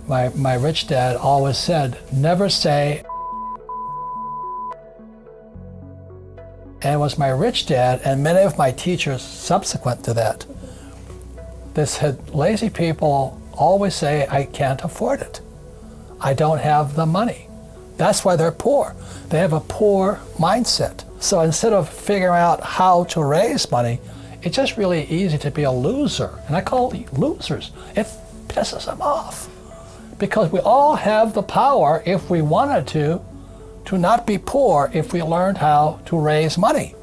My rich dad always said, never say. And it was my rich dad and many of my teachers subsequent to that. They said, lazy people always say, I can't afford it. I don't have the money. That's why they're poor. They have a poor mindset. So instead of figuring out how to raise money, it's just really easy to be a loser. And I call it losers. It pisses them off. Because we all have the power, if we wanted to not be poor if we learned how to raise money.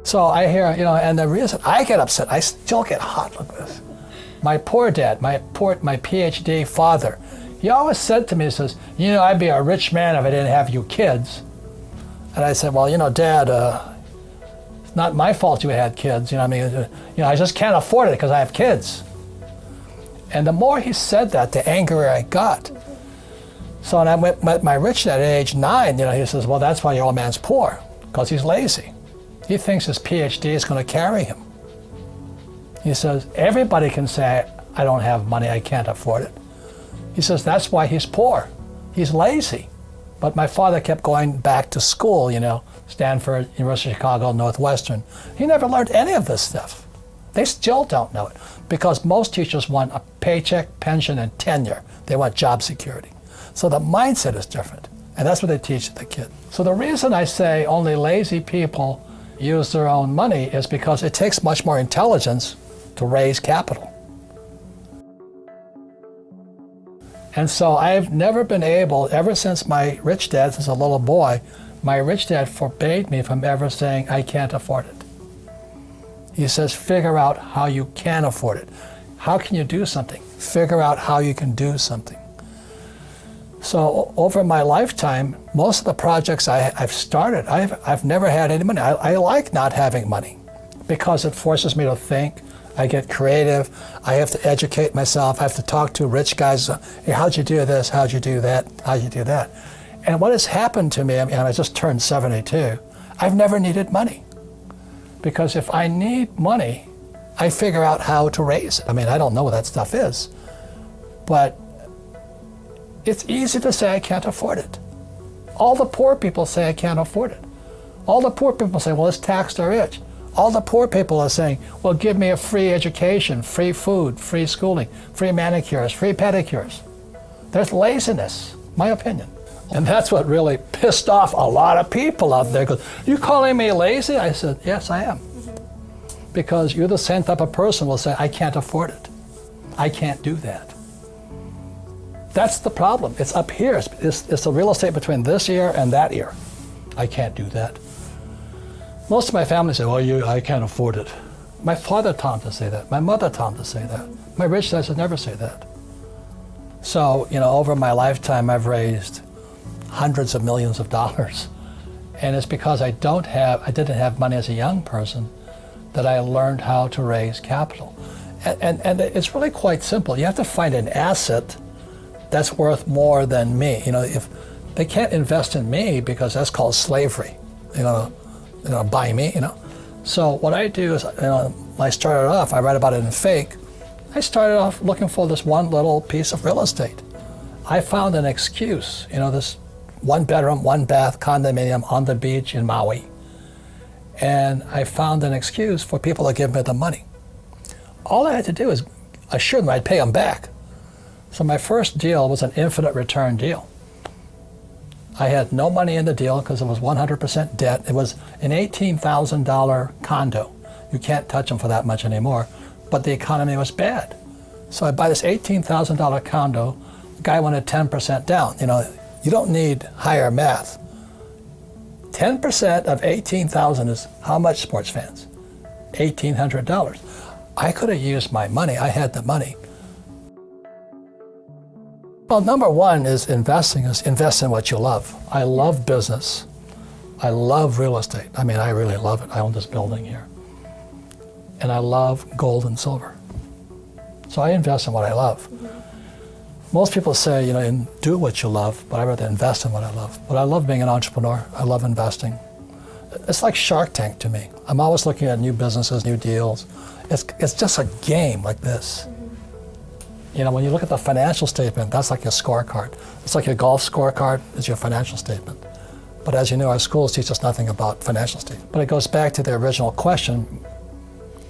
So I hear, and the reason I get upset, I still get hot like this. My poor dad, my PhD father, he always said to me, he says, I'd be a rich man if I didn't have you kids. And I said, well, Dad, it's not my fault you had kids. I just can't afford it because I have kids. And the more he said that, the angrier I got. So when I met my rich dad at age 9, he says, well, that's why your old man's poor, because he's lazy. He thinks his PhD is going to carry him. He says, everybody can say, I don't have money, I can't afford it. He says, that's why he's poor. He's lazy. But my father kept going back to school, Stanford, University of Chicago, Northwestern. He never learned any of this stuff. They still don't know it, because most teachers want a paycheck, pension, and tenure. They want job security. So the mindset is different, and that's what they teach the kid. So the reason I say only lazy people use their own money is because it takes much more intelligence to raise capital. And so I've never been able, ever since my rich dad, since a little boy, my rich dad forbade me from ever saying, I can't afford it. He says, figure out how you can afford it. How can you do something? Figure out how you can do something. So over my lifetime, most of the projects I've started, I've never had any money. I like not having money because it forces me to think. I get creative. I have to educate myself. I have to talk to rich guys. Hey, how'd you do this? How'd you do that? How'd you do that? And what has happened to me, and I just turned 72, I've never needed money. Because if I need money, I figure out how to raise it. I don't know what that stuff is, but it's easy to say I can't afford it. All the poor people say I can't afford it. All the poor people say, well, let's tax the rich. All the poor people are saying, well, give me a free education, free food, free schooling, free manicures, free pedicures. There's laziness, my opinion. And that's what really pissed off a lot of people out there. Goes, you calling me lazy? I said, yes, I am. Because you're the same type of person who will say, I can't afford it. I can't do that. That's the problem. It's up here. It's the real estate between this ear and that ear. I can't do that. Most of my family say, well, I can't afford it. My father taught him to say that. My mother taught him to say that. My rich dad said never say that. So, over my lifetime, I've raised hundreds of millions of dollars. And it's because I didn't have money as a young person that I learned how to raise capital. And it's really quite simple. You have to find an asset that's worth more than me. If they can't invest in me because that's called slavery, buy me, So what I do is, when I started off, I write about it in Fake. I started off looking for this one little piece of real estate. I found an excuse, this 1-bedroom, 1-bath condominium on the beach in Maui. And I found an excuse for people to give me the money. All I had to do is assure them I'd pay them back. So my first deal was an infinite return deal. I had no money in the deal because it was 100% debt. It was an $18,000 condo. You can't touch them for that much anymore, but the economy was bad. So I buy this $18,000 condo. The guy wanted 10% down. You don't need higher math. 10% of 18,000 is how much, sports fans? $1,800. I could have used my money. I had the money. Well, number one is invest in what you love. I love business. I love real estate. I really love it. I own this building here. And I love gold and silver. So I invest in what I love. Most people say, do what you love, but I rather invest in what I love. But I love being an entrepreneur. I love investing. It's like Shark Tank to me. I'm always looking at new businesses, new deals. It's just a game like this. You know, when you look at the financial statement, that's like your scorecard. It's like your golf scorecard is your financial statement. But as you know, our schools teach us nothing about financial statement. But it goes back to the original question,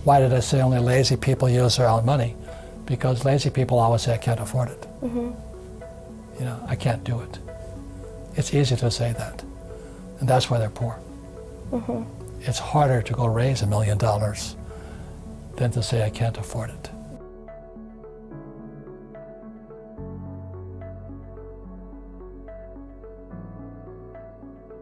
why did I say only lazy people use their own money? Because lazy people always say, I can't afford it. You know, I can't do it. It's easy to say that. And that's why they're poor. It's harder to go raise $1 million than to say, I can't afford it.